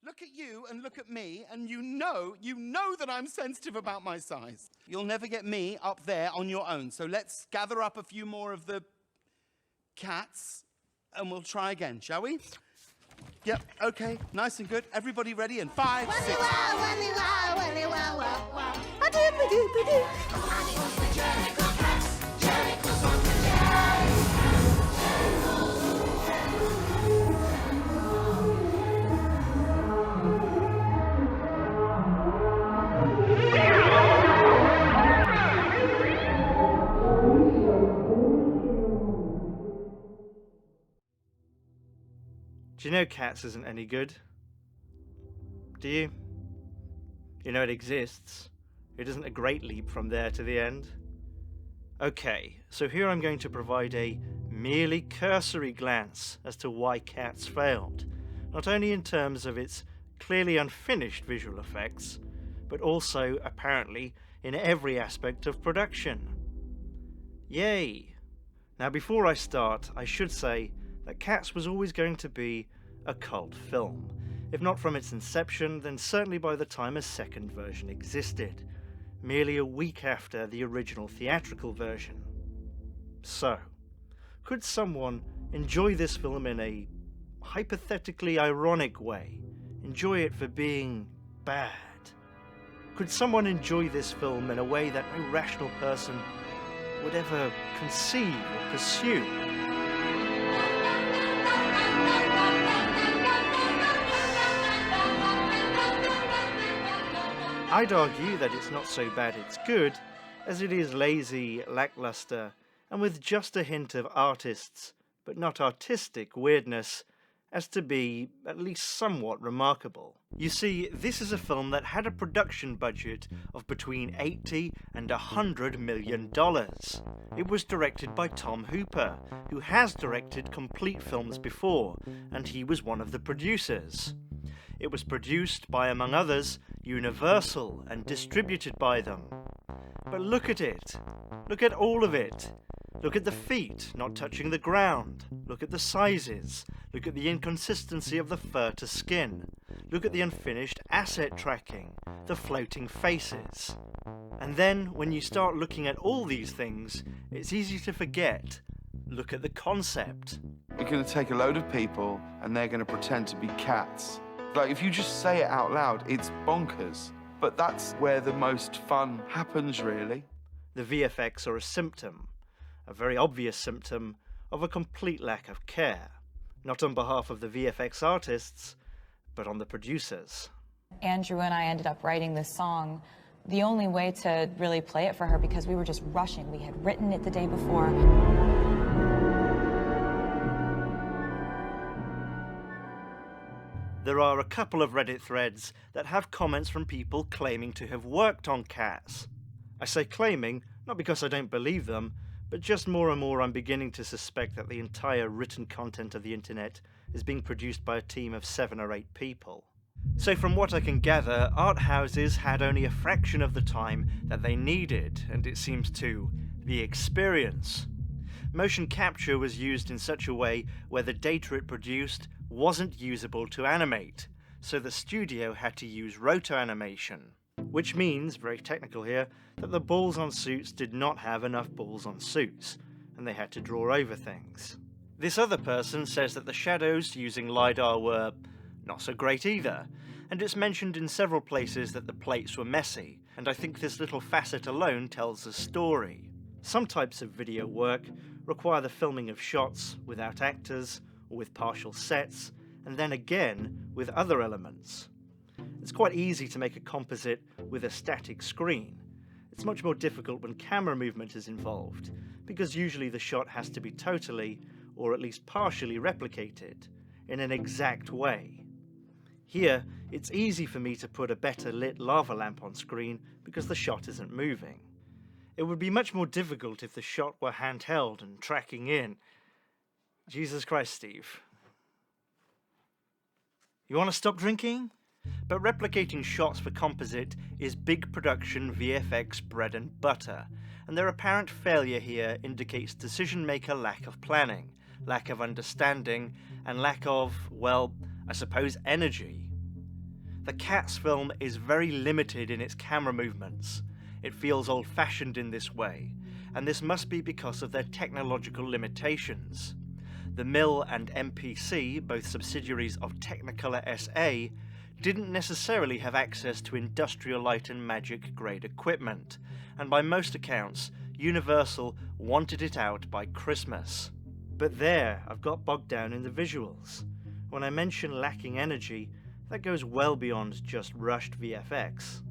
Look at you and look at me, and you know that I'm sensitive about my size. You'll never get me up there on your own. So let's gather up a few more of the cats, and we'll try again, shall we? Yep, okay, nice and good. Everybody ready? And 5, 6. Do you know Cats isn't any good? Do you? You know it exists. It isn't a great leap from there to the end. Okay, so here I'm going to provide a merely cursory glance as to why Cats failed, not only in terms of its clearly unfinished visual effects, but also, apparently, in every aspect of production. Yay! Now before I start, I should say that Cats was always going to be a cult film. If not from its inception, then certainly by the time a second version existed, merely a week after the original theatrical version. So, could someone enjoy this film in a hypothetically ironic way? Enjoy it for being bad? Could someone enjoy this film in a way that no rational person would ever conceive or pursue? I'd argue that it's not so bad it's good, as it is lazy, lackluster, and with just a hint of artists, but not artistic weirdness, as to be at least somewhat remarkable. You see, this is a film that had a production budget of between $80 and $100 million. It was directed by Tom Hooper, who has directed complete films before, and he was one of the producers. It was produced by, among others, Universal and distributed by them. But look at it. Look at all of it. Look at the feet not touching the ground. Look at the sizes. Look at the inconsistency of the fur to skin. Look at the unfinished asset tracking, the floating faces. And then, when you start looking at all these things, it's easy to forget. Look at the concept. You're going to take a load of people and they're going to pretend to be cats. Like, if you just say it out loud, it's bonkers. But that's where the most fun happens, really. The VFX are a symptom, a very obvious symptom, of a complete lack of care. Not on behalf of the VFX artists, but on the producers. Andrew and I ended up writing this song the only way to really play it for her, because we were just rushing. We had written it the day before. There are a couple of Reddit threads that have comments from people claiming to have worked on Cats. I say claiming, not because I don't believe them, but just more and more I'm beginning to suspect that the entire written content of the internet is being produced by a team of 7 or 8 people. So from what I can gather, art houses had only a fraction of the time that they needed, and it seems to, the experience. Motion capture was used in such a way where the data it produced wasn't usable to animate, so the studio had to use roto animation. Which means, very technical here, that the balls on suits did not have enough balls on suits, and they had to draw over things. This other person says that the shadows using LiDAR were not so great either, and it's mentioned in several places that the plates were messy, and I think this little facet alone tells a story. Some types of video work require the filming of shots without actors, or with partial sets, and then again with other elements. It's quite easy to make a composite with a static screen. It's much more difficult when camera movement is involved, because usually the shot has to be totally, or at least partially replicated, in an exact way. Here, it's easy for me to put a better lit lava lamp on screen because the shot isn't moving. It would be much more difficult if the shot were handheld and tracking in. Jesus Christ, Steve. You want to stop drinking? But replicating shots for composite is big production VFX bread and butter, and their apparent failure here indicates decision-maker lack of planning, lack of understanding, and lack of, well, I suppose energy. The Cats film is very limited in its camera movements. It feels old-fashioned in this way, and this must be because of their technological limitations. The Mill and MPC, both subsidiaries of Technicolor SA, didn't necessarily have access to Industrial Light and Magic grade equipment, and by most accounts, Universal wanted it out by Christmas. But there, I've got bogged down in the visuals. When I mention lacking energy, that goes well beyond just rushed VFX.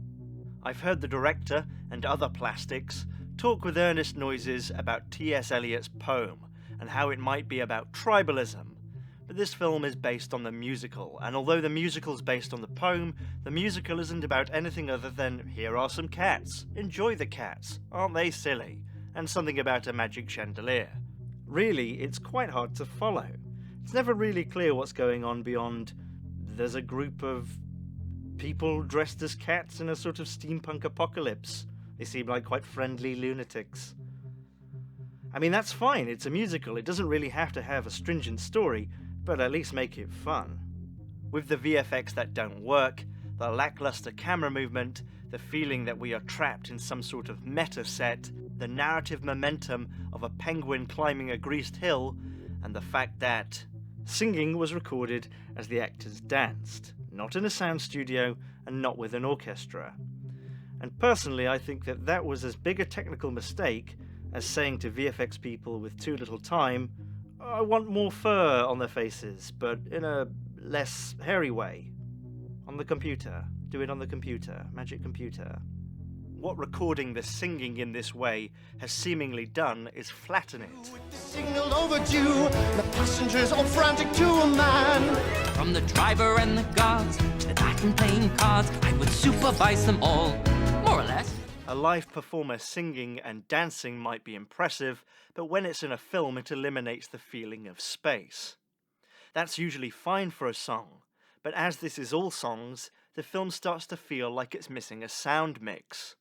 I've heard the director and other plastics talk with earnest noises about T.S. Eliot's poem and how it might be about tribalism, but this film is based on the musical, and although the musical's based on the poem, the musical isn't about anything other than here are some cats, enjoy the cats, aren't they silly, and something about a magic chandelier. Really, it's quite hard to follow. It's never really clear what's going on beyond there's a group of people dressed as cats in a sort of steampunk apocalypse. They seem like quite friendly lunatics. I mean, that's fine, it's a musical, it doesn't really have to have a stringent story, but at least make it fun. With the VFX that don't work, the lackluster camera movement, the feeling that we are trapped in some sort of meta set, the narrative momentum of a penguin climbing a greased hill, and the fact that singing was recorded as the actors danced, not in a sound studio and not with an orchestra. And personally, I think that that was as big a technical mistake as saying to VFX people with too little time, I want more fur on their faces, but in a less hairy way. On the computer. Do it on the computer. Magic computer. What recording the singing in this way has seemingly done is flatten it. Signal overdue, the passengers all frantic to a man. From the driver and the guards to the guy playing cards, I would supervise them all, more or less. A live performer singing and dancing might be impressive, but when it's in a film it eliminates the feeling of space. That's usually fine for a song, but as this is all songs, the film starts to feel like it's missing a sound mix.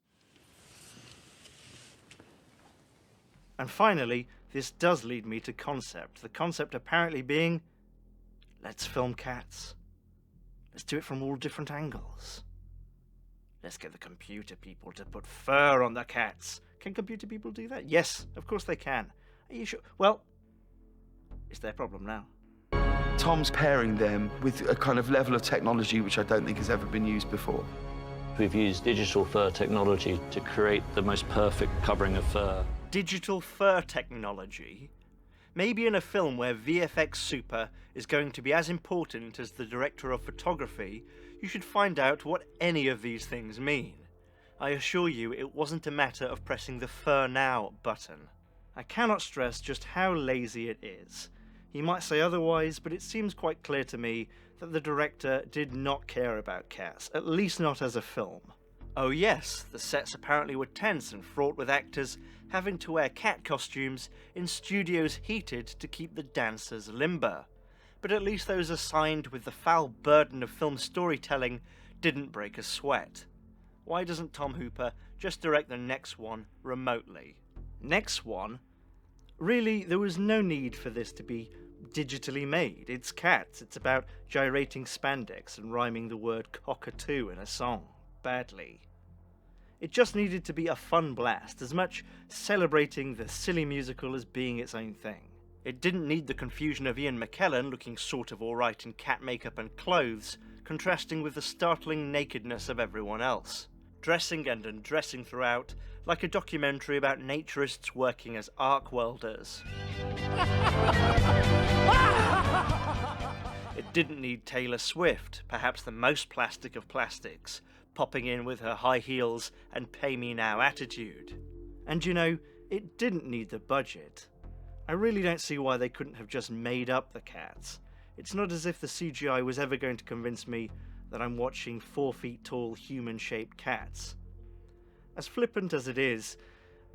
And finally, this does lead me to concept. The concept apparently being, let's film cats. Let's do it from all different angles. Let's get the computer people to put fur on the cats. Can computer people do that? Yes, of course they can. Are you sure? Well, it's their problem now. Tom's pairing them with a kind of level of technology which I don't think has ever been used before. We've used digital fur technology to create the most perfect covering of fur. Digital fur technology? Maybe in a film where VFX super is going to be as important as the director of photography, you should find out what any of these things mean. I assure you it wasn't a matter of pressing the fur now button. I cannot stress just how lazy it is. You might say otherwise, but it seems quite clear to me that the director did not care about cats, at least not as a film. Oh yes, the sets apparently were tense and fraught with actors having to wear cat costumes in studios heated to keep the dancers limber. But at least those assigned with the foul burden of film storytelling didn't break a sweat. Why doesn't Tom Hooper just direct the next one remotely? Next one? Really, there was no need for this to be digitally made. It's cats. It's about gyrating spandex and rhyming the word cockatoo in a song. Badly. It just needed to be a fun blast, as much celebrating the silly musical as being its own thing. It didn't need the confusion of Ian McKellen looking sort of alright in cat makeup and clothes, contrasting with the startling nakedness of everyone else. Dressing and undressing throughout, like a documentary about naturists working as arc welders. It didn't need Taylor Swift, perhaps the most plastic of plastics, popping in with her high heels and pay me now attitude. And you know, it didn't need the budget. I really don't see why they couldn't have just made up the cats. It's not as if the CGI was ever going to convince me that I'm watching 4 feet tall human-shaped cats. As flippant as it is,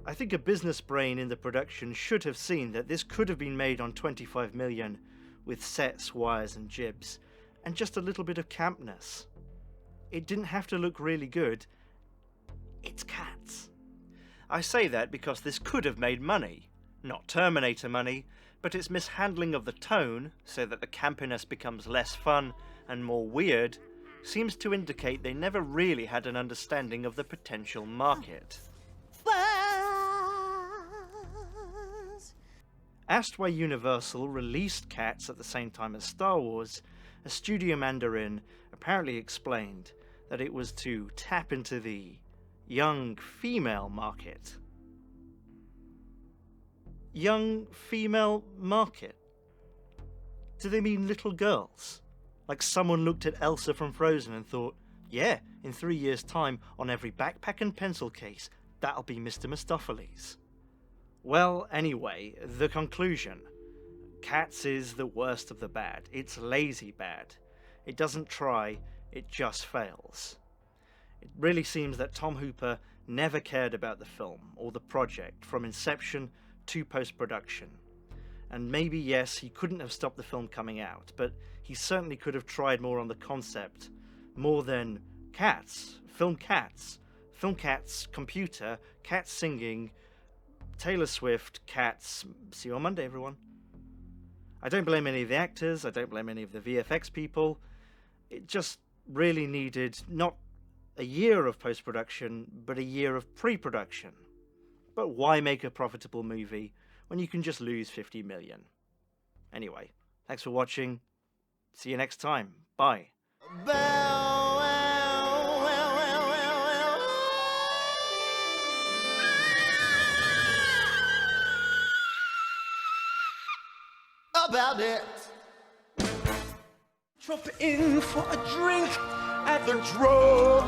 I think a business brain in the production should have seen that this could have been made on 25 million with sets, wires and jibs, and just a little bit of campness. It didn't have to look really good. It's cats. I say that because this could have made money. Not Terminator money, but its mishandling of the tone, so that the campiness becomes less fun and more weird, seems to indicate they never really had an understanding of the potential market. Asked why Universal released Cats at the same time as Star Wars, a studio mandarin apparently explained that it was to tap into the young female market. Young female market? Do they mean little girls? Like someone looked at Elsa from Frozen and thought, yeah, in 3 years' time, on every backpack and pencil case, that'll be Mr. Mistopheles. Well, anyway, the conclusion. Cats is the worst of the bad. It's lazy bad. It doesn't try, it just fails. It really seems that Tom Hooper never cared about the film or the project from inception to post-production. And maybe, yes, he couldn't have stopped the film coming out, but he certainly could have tried more on the concept, more than cats, film cats, computer, cats singing, Taylor Swift, cats. See you on Monday, everyone. I don't blame any of the actors, I don't blame any of the VFX people. It just really needed not a year of post-production, but a year of pre-production. But why make a profitable movie when you can just lose 50 million? Anyway, thanks for watching. See you next time. Bye. About it. Drop in for a drink at the drug.